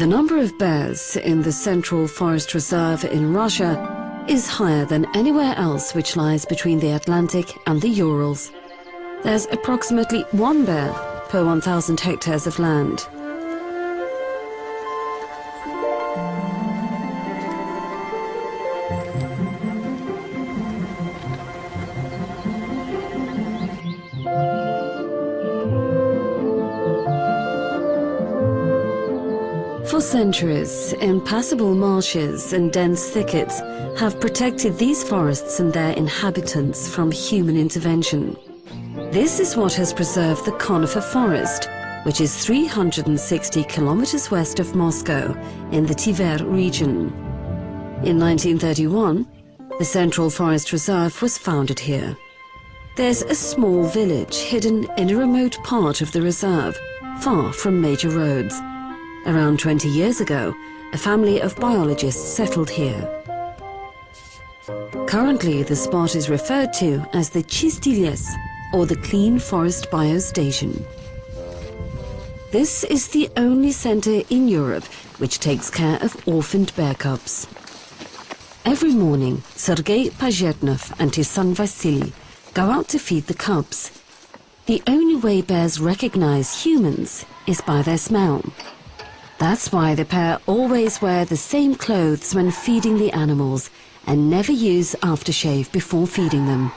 The number of bears in the Central Forest Reserve in Russia is higher than anywhere else which lies between the Atlantic and the Urals. There's approximately 1 bear per 1,000 hectares of land. For centuries, impassable marshes and dense thickets have protected these forests and their inhabitants from human intervention. This is what has preserved the conifer forest, which is 360 kilometers west of Moscow in the Tver region. In 1931, the Central Forest Reserve was founded here. There's a small village hidden in a remote part of the reserve, far from major roads. Around 20 years ago, a family of biologists settled here. Currently, the spot is referred to as the Чистый лес, or the Clean Forest Biostation. This is the only center in Europe which takes care of orphaned bear cubs. Every morning, Sergei Pazhetnov and his son Vasily go out to feed the cubs. The only way bears recognize humans is by their smell. That's why the pair always wear the same clothes when feeding the animals and never use aftershave before feeding them.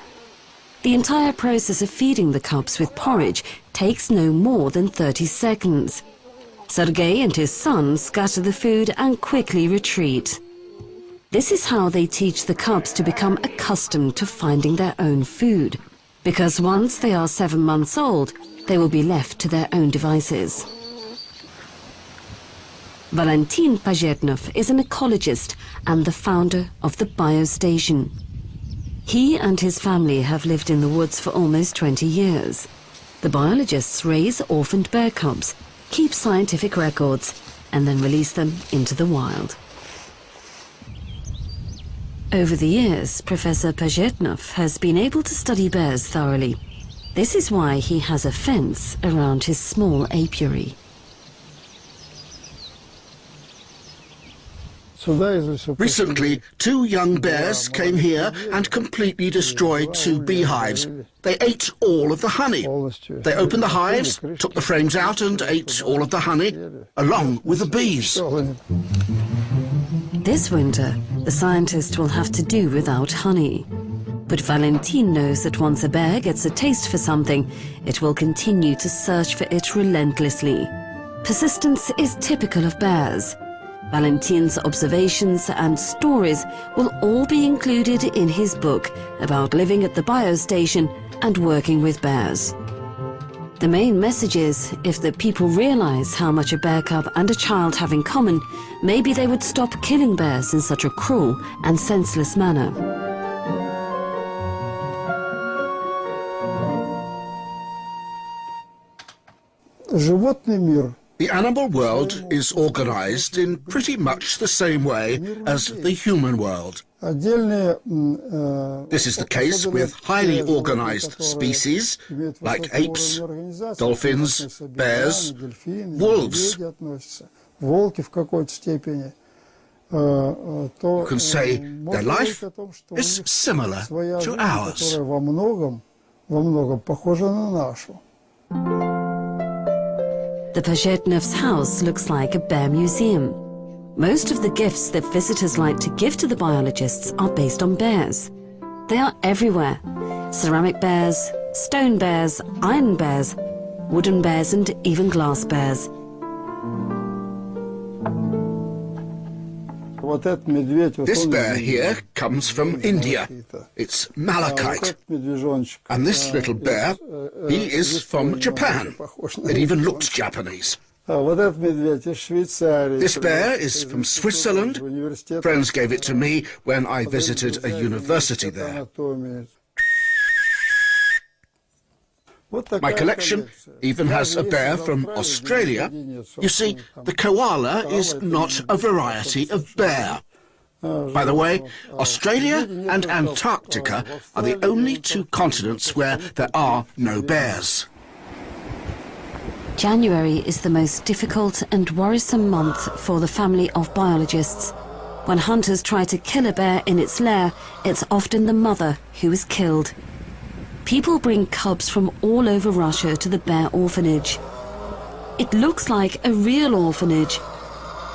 The entire process of feeding the cubs with porridge takes no more than 30 seconds. Sergei and his son scatter the food and quickly retreat. This is how they teach the cubs to become accustomed to finding their own food, because once they are 7 months old, they will be left to their own devices. Valentin Pazhetnov is an ecologist and the founder of the Biostation. He and his family have lived in the woods for almost 20 years. The biologists raise orphaned bear cubs, keep scientific records, and then release them into the wild. Over the years, Professor Pazhetnov has been able to study bears thoroughly. This is why he has a fence around his small apiary. Recently, 2 young bears came here and completely destroyed 2 beehives. They ate all of the honey. They opened the hives, took the frames out and ate all of the honey, along with the bees. This winter, the scientist will have to do without honey. But Valentin knows that once a bear gets a taste for something, it will continue to search for it relentlessly. Persistence is typical of bears. Valentin's observations and stories will all be included in his book about living at the biostation and working with bears. The main message is, if the people realize how much a bear cub and a child have in common, maybe they would stop killing bears in such a cruel and senseless manner. Животный мир. The animal world is organized in pretty much the same way as the human world. This is the case with highly organized species like apes, dolphins, bears, wolves. You can say their life is similar to ours. The Pazhetnov's house looks like a bear museum. Most of the gifts that visitors like to give to the biologists are based on bears. They are everywhere. Ceramic bears, stone bears, iron bears, wooden bears and even glass bears. This bear here comes from India. It's malachite. And this little bear, he is from Japan. It even looks Japanese. This bear is from Switzerland. Friends gave it to me when I visited a university there. My collection even has a bear from Australia. You see, the koala is not a variety of bear. By the way, Australia and Antarctica are the only 2 continents where there are no bears. January is the most difficult and worrisome month for the family of biologists. When hunters try to kill a bear in its lair, it's often the mother who is killed. People bring cubs from all over Russia to the bear orphanage. It looks like a real orphanage.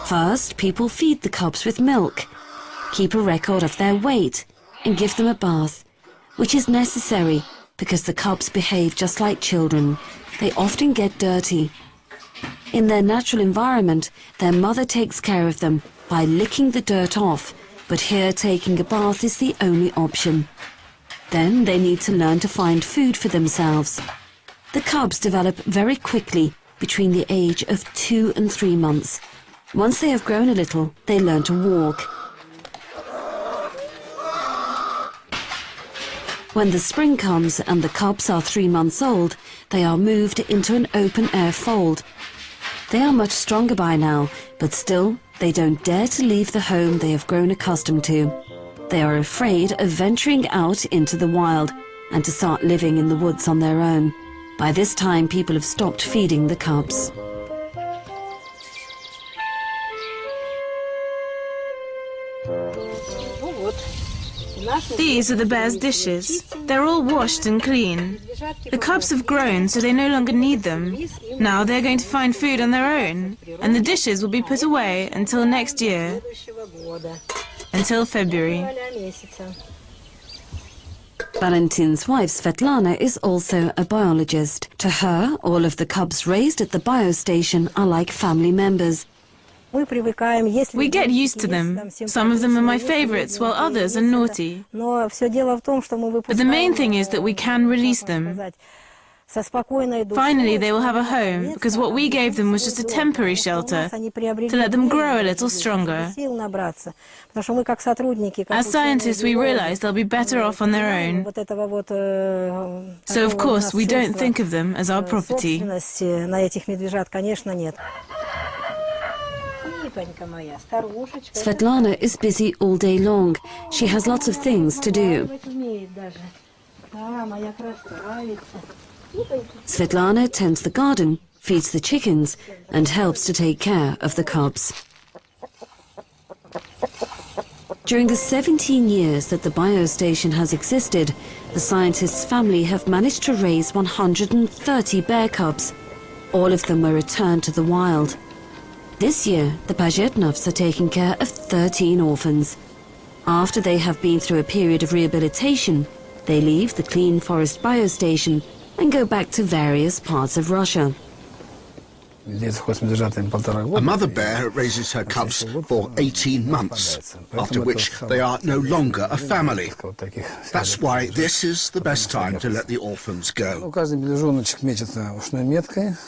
First, people feed the cubs with milk, keep a record of their weight, and give them a bath, which is necessary because the cubs behave just like children. They often get dirty. In their natural environment, their mother takes care of them by licking the dirt off, but here taking a bath is the only option. Then they need to learn to find food for themselves. The cubs develop very quickly between the age of 2 and 3 months. Once they have grown a little, they learn to walk. When the spring comes and the cubs are 3 months old, they are moved into an open-air fold. They are much stronger by now, but still, they don't dare to leave the home they have grown accustomed to. They are afraid of venturing out into the wild and to start living in the woods on their own. By this time, people have stopped feeding the cubs. These are the bear's dishes. They're all washed and clean. The cubs have grown, so they no longer need them. Now they're going to find food on their own, and the dishes will be put away until next year, until February. Valentin's wife Svetlana is also a biologist. To her, all of the cubs raised at the biostation are like family members. We get used to them. Some of them are my favorites, while others are naughty. But the main thing is that we can release them. Finally, they will have a home, because what we gave them was just a temporary shelter, to let them grow a little stronger. As scientists, we realize they'll be better off on their own. So, of course, we don't think of them as our property. Svetlana is busy all day long. She has lots of things to do. Svetlana tends the garden, feeds the chickens, and helps to take care of the cubs. During the 17 years that the biostation has existed, the scientists' family have managed to raise 130 bear cubs. All of them were returned to the wild. This year, the Pazhetnovs are taking care of 13 orphans. After they have been through a period of rehabilitation, they leave the Clean Forest Biostation and go back to various parts of Russia. A mother bear raises her cubs for 18 months, after which they are no longer a family. That's why this is the best time to let the orphans go.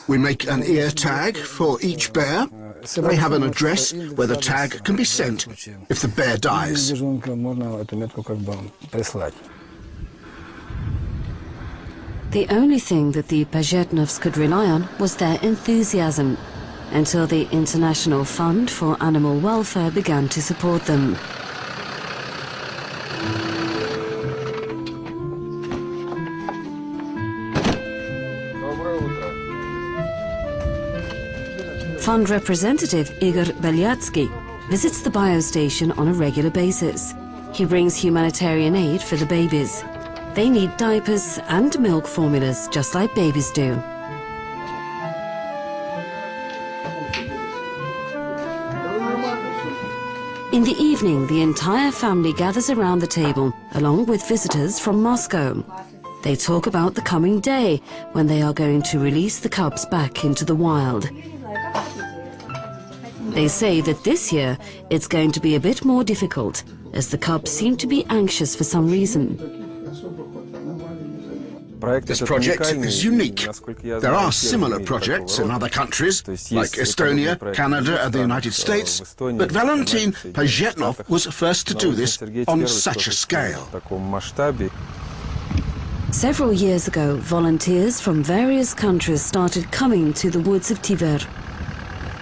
We make an ear tag for each bear. They have an address where the tag can be sent if the bear dies. The only thing that the Pazhetnovs could rely on was their enthusiasm, until the International Fund for Animal Welfare began to support them. Fund representative Igor Belyatsky visits the biostation on a regular basis. He brings humanitarian aid for the babies. They need diapers and milk formulas just like babies do. In the evening, the entire family gathers around the table, along with visitors from Moscow. They talk about the coming day, when they are going to release the cubs back into the wild. They say that this year, it's going to be a bit more difficult, as the cubs seem to be anxious for some reason. This project is unique. There are similar projects in other countries, like Estonia, Canada and the United States, but Valentin Pazhetnov was first to do this on such a scale. Several years ago, volunteers from various countries started coming to the woods of Tver.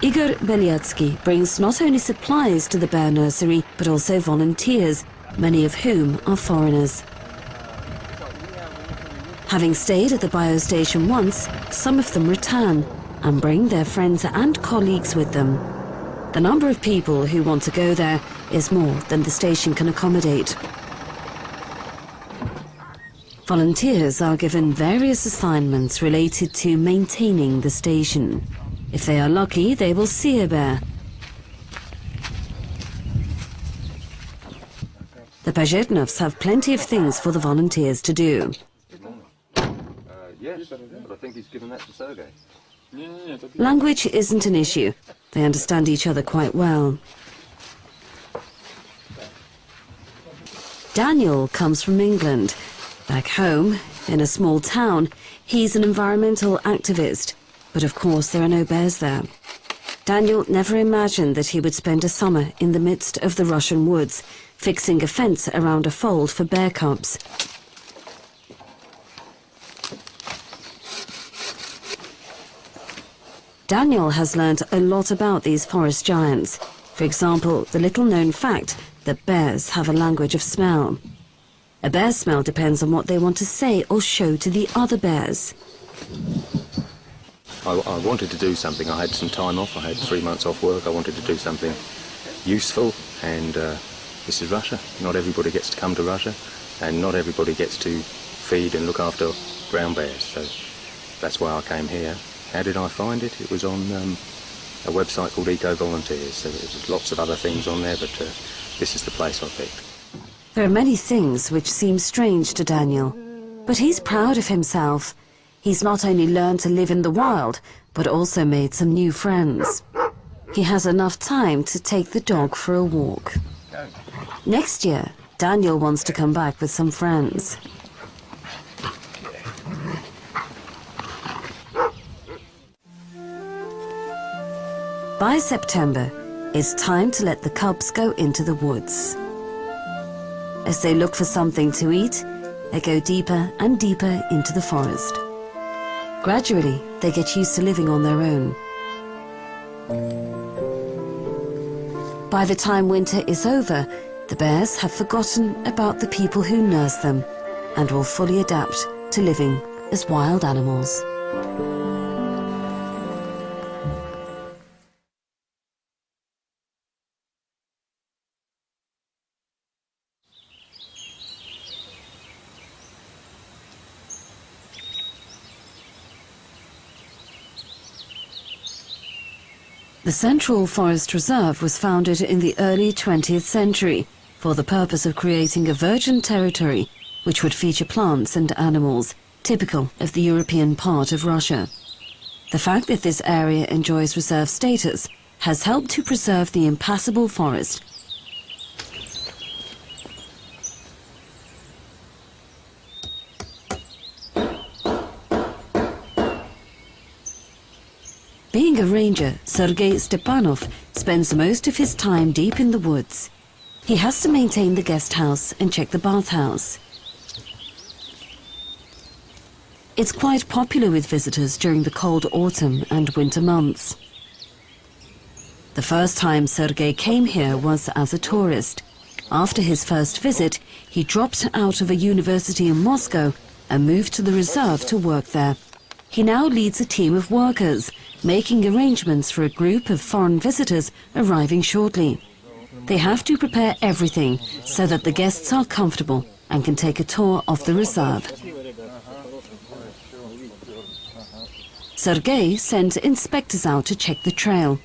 Igor Belyatsky brings not only supplies to the bear nursery, but also volunteers, many of whom are foreigners. Having stayed at the biostation once, some of them return. and bring their friends and colleagues with them. The number of people who want to go there is more than the station can accommodate. Volunteers are given various assignments related to maintaining the station. If they are lucky, they will see a bear. The Pazhetnovs have plenty of things for the volunteers to do. Yes, but I think he's given that to Sergei. Language isn't an issue. They understand each other quite well. Daniel comes from England. Back home, in a small town, he's an environmental activist. But of course there are no bears there. Daniel never imagined that he would spend a summer in the midst of the Russian woods, fixing a fence around a fold for bear cubs. Daniel has learned a lot about these forest giants. For example, the little-known fact that bears have a language of smell. A bear's smell depends on what they want to say or show to the other bears. I wanted to do something. I had some time off. I had 3 months off work. I wanted to do something useful, and this is Russia. Not everybody gets to come to Russia, and not everybody gets to feed and look after brown bears. So that's why I came here. How did I find it? It was on a website called Eco Volunteers. So there's lots of other things on there, but this is the place I picked. There are many things which seem strange to Daniel, but he's proud of himself. He's not only learned to live in the wild, but also made some new friends. He has enough time to take the dog for a walk. Next year, Daniel wants to come back with some friends. By September, it's time to let the cubs go into the woods. As they look for something to eat, they go deeper and deeper into the forest. Gradually, they get used to living on their own. By the time winter is over, the bears have forgotten about the people who nurse them and will fully adapt to living as wild animals. The Central Forest Reserve was founded in the early 20th century for the purpose of creating a virgin territory which would feature plants and animals typical of the European part of Russia. The fact that this area enjoys reserve status has helped to preserve the impassable forest. Being a ranger, Sergei Stepanov spends most of his time deep in the woods. He has to maintain the guest house and check the bathhouse. It's quite popular with visitors during the cold autumn and winter months. The first time Sergei came here was as a tourist. After his first visit, he dropped out of a university in Moscow and moved to the reserve to work there. He now leads a team of workers, making arrangements for a group of foreign visitors arriving shortly. They have to prepare everything so that the guests are comfortable and can take a tour of the reserve. Sergei sent inspectors out to check the trail.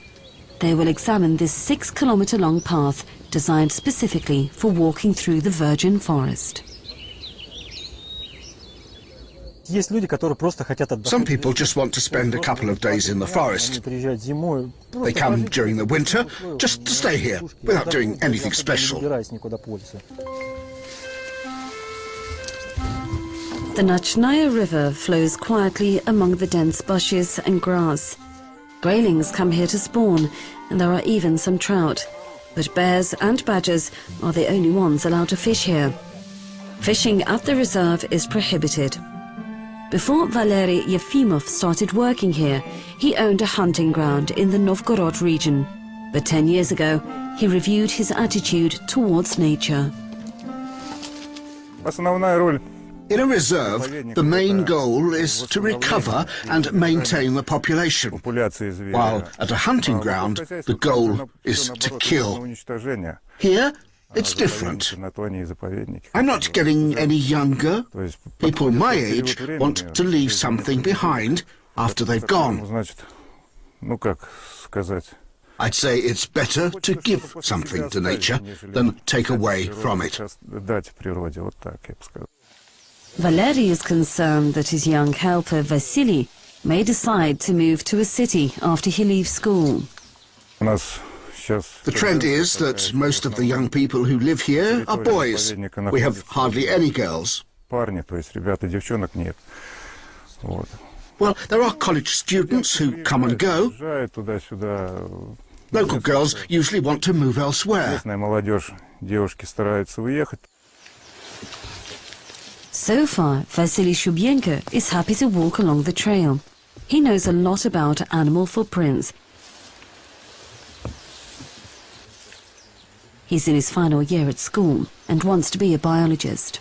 They will examine this 6-kilometer-long path designed specifically for walking through the virgin forest. Some people just want to spend a couple of days in the forest. They come during the winter just to stay here without doing anything special. The Nachnaya River flows quietly among the dense bushes and grass. Graylings come here to spawn, and there are even some trout. But bears and badgers are the only ones allowed to fish here. Fishing at the reserve is prohibited. Before Valery Yefimov started working here, he owned a hunting ground in the Novgorod region. But 10 years ago, he reviewed his attitude towards nature. In a reserve, the main goal is to recover and maintain the population, while at a hunting ground, the goal is to kill. Here, it's different. I'm not getting any younger. People my age want to leave something behind after they've gone. I'd say it's better to give something to nature than take away from it. Valery is concerned that his young helper, Vasily, may decide to move to a city after he leaves school. The trend is that most of the young people who live here are boys. We have hardly any girls. Well, there are college students who come and go. Local girls usually want to move elsewhere. So far, Vasily Shubyenko is happy to walk along the trail. He knows a lot about animal footprints. He's in his final year at school and wants to be a biologist.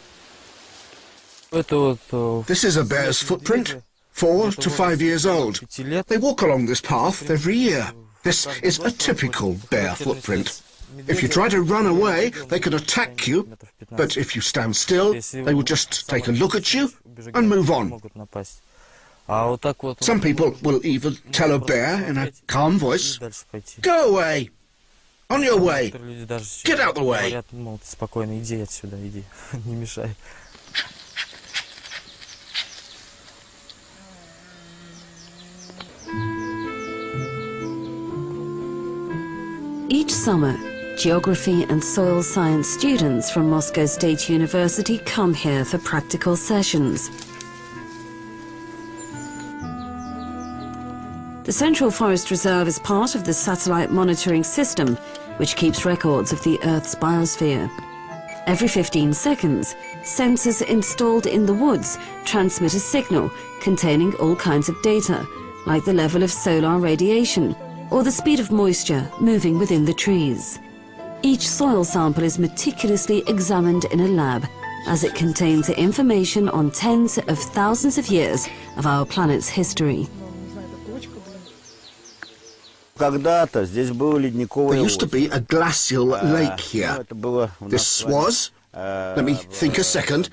This is a bear's footprint, 4 to 5 years old. They walk along this path every year. This is a typical bear footprint. If you try to run away, they can attack you, but if you stand still, they will just take a look at you and move on. Some people will even tell a bear in a calm voice, "Go away! On your way! Get out the way!" Each summer, geography and soil science students from Moscow State University come here for practical sessions. The Central Forest Reserve is part of the satellite monitoring system, which keeps records of the Earth's biosphere. Every 15 seconds, sensors installed in the woods transmit a signal containing all kinds of data, like the level of solar radiation or the speed of moisture moving within the trees. Each soil sample is meticulously examined in a lab, as it contains information on tens of thousands of years of our planet's history. There used to be a glacial lake here. This was, let me think a second,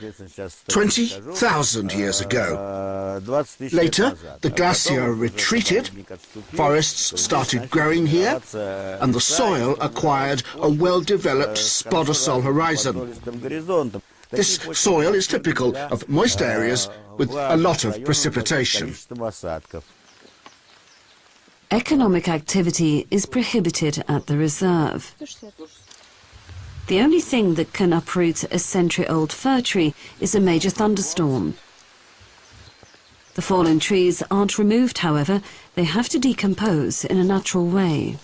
20,000 years ago. Later, the glacier retreated, forests started growing here, and the soil acquired a well-developed spodosol horizon. This soil is typical of moist areas with a lot of precipitation. Economic activity is prohibited at the reserve. The only thing that can uproot a century-old fir tree is a major thunderstorm. The fallen trees aren't removed, however. They have to decompose in a natural way.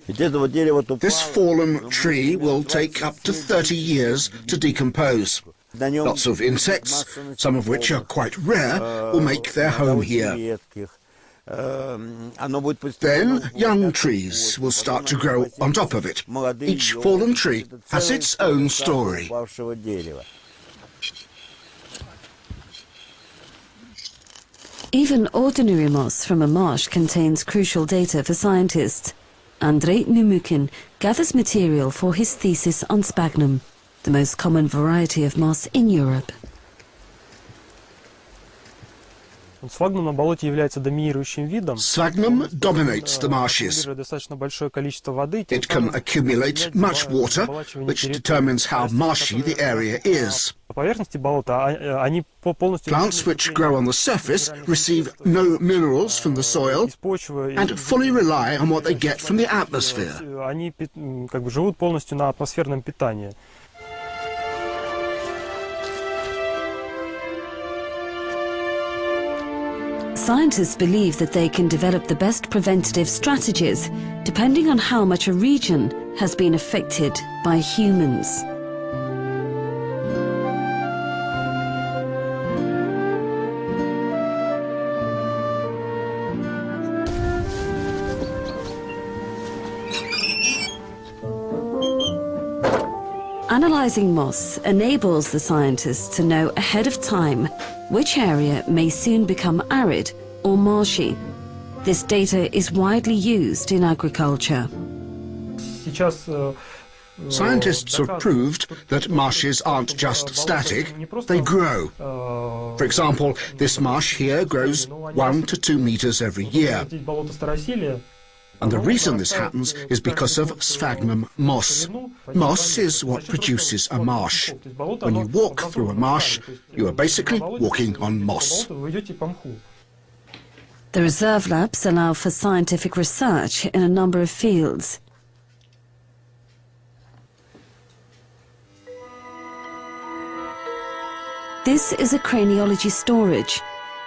This fallen tree will take up to 30 years to decompose. Lots of insects, some of which are quite rare, will make their home here. Then young trees will start to grow on top of it. Each fallen tree has its own story. Even ordinary moss from a marsh contains crucial data for scientists. Andrei Numukhin gathers material for his thesis on sphagnum, the most common variety of moss in Europe. Sphagnum dominates the marshes. It can accumulate much water, which determines how marshy the area is. Plants which grow on the surface receive no minerals from the soil and fully rely on what they get from the atmosphere. Scientists believe that they can develop the best preventative strategies depending on how much a region has been affected by humans. Analyzing moss enables the scientists to know ahead of time which area may soon become arid or marshy. This data is widely used in agriculture. Scientists have proved that marshes aren't just static, they grow. For example, this marsh here grows 1 to 2 meters every year. And the reason this happens is because of sphagnum moss. Moss is what produces a marsh. When you walk through a marsh, you are basically walking on moss. The reserve labs allow for scientific research in a number of fields. This is a craniology storage.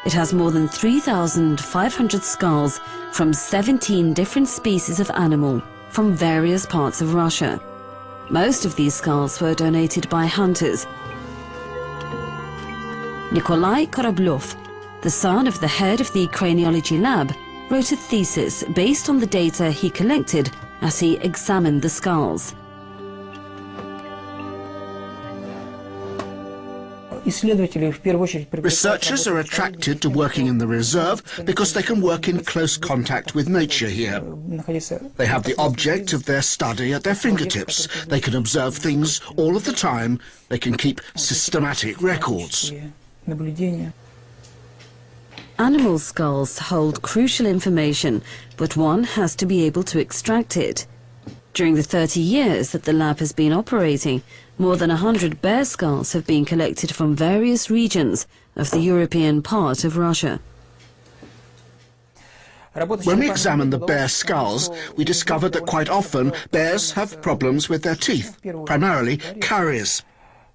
It has more than 3,500 skulls from 17 different species of animal from various parts of Russia. Most of these skulls were donated by hunters. Nikolai Koroblov, the son of the head of the craniology lab, wrote a thesis based on the data he collected as he examined the skulls. Researchers are attracted to working in the reserve because they can work in close contact with nature here. They have the object of their study at their fingertips. They can observe things all of the time. They can keep systematic records. Animal skulls hold crucial information, but one has to be able to extract it. During the 30 years that the lab has been operating, more than 100 bear skulls have been collected from various regions of the European part of Russia. When we examined the bear skulls, we discovered that quite often bears have problems with their teeth, primarily caries.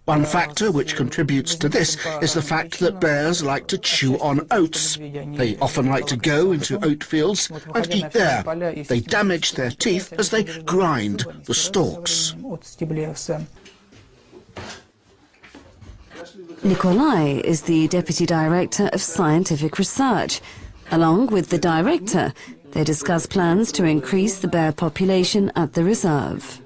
One factor which contributes to this is the fact that bears like to chew on oats. They often like to go into oat fields and eat there. They damage their teeth as they grind the stalks. Nikolai is the Deputy Director of Scientific Research. Along with the Director, they discuss plans to increase the bear population at the reserve.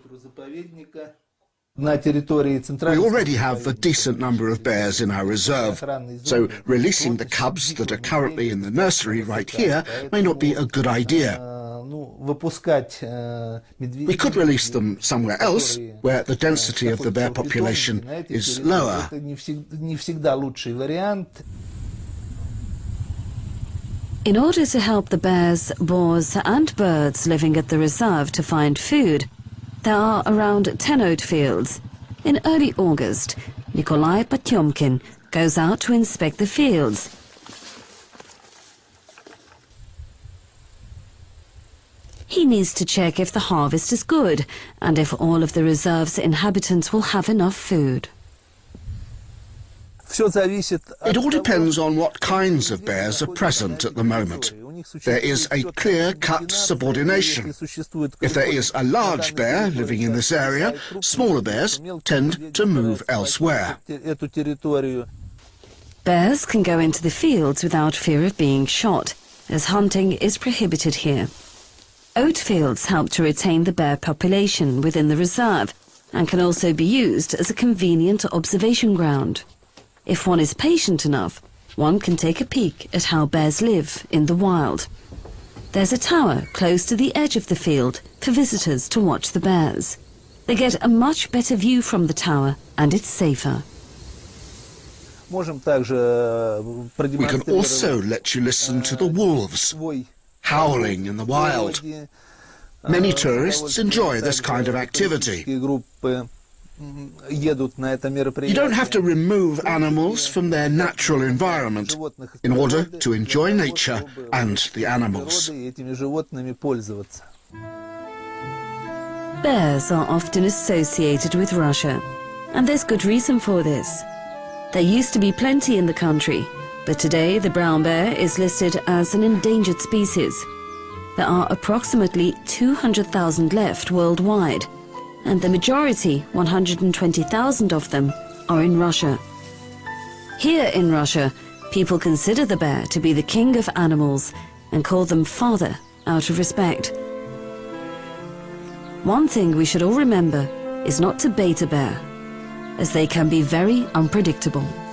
We already have a decent number of bears in our reserve, so releasing the cubs that are currently in the nursery right here may not be a good idea. We could release them somewhere else, where the density of the bear population is lower. In order to help the bears, boars and birds living at the reserve to find food, there are around 10 oat fields. In early August, Nikolai Potyomkin goes out to inspect the fields. He needs to check if the harvest is good and if all of the reserve's inhabitants will have enough food. It all depends on what kinds of bears are present at the moment. There is a clear-cut subordination. If there is a large bear living in this area, smaller bears tend to move elsewhere. Bears can go into the fields without fear of being shot, as hunting is prohibited here. Oat fields help to retain the bear population within the reserve and can also be used as a convenient observation ground. If one is patient enough, one can take a peek at how bears live in the wild. There's a tower close to the edge of the field for visitors to watch the bears. They get a much better view from the tower and it's safer. We can also let you listen to the wolves howling in the wild. Many tourists enjoy this kind of activity. You don't have to remove animals from their natural environment in order to enjoy nature and the animals. Bears are often associated with Russia, and there's good reason for this. There used to be plenty in the country, but today the brown bear is listed as an endangered species. There are approximately 200,000 left worldwide, and the majority, 120,000 of them, are in Russia. Here in Russia, people consider the bear to be the king of animals and call them father out of respect. One thing we should all remember is not to bait a bear, as they can be very unpredictable.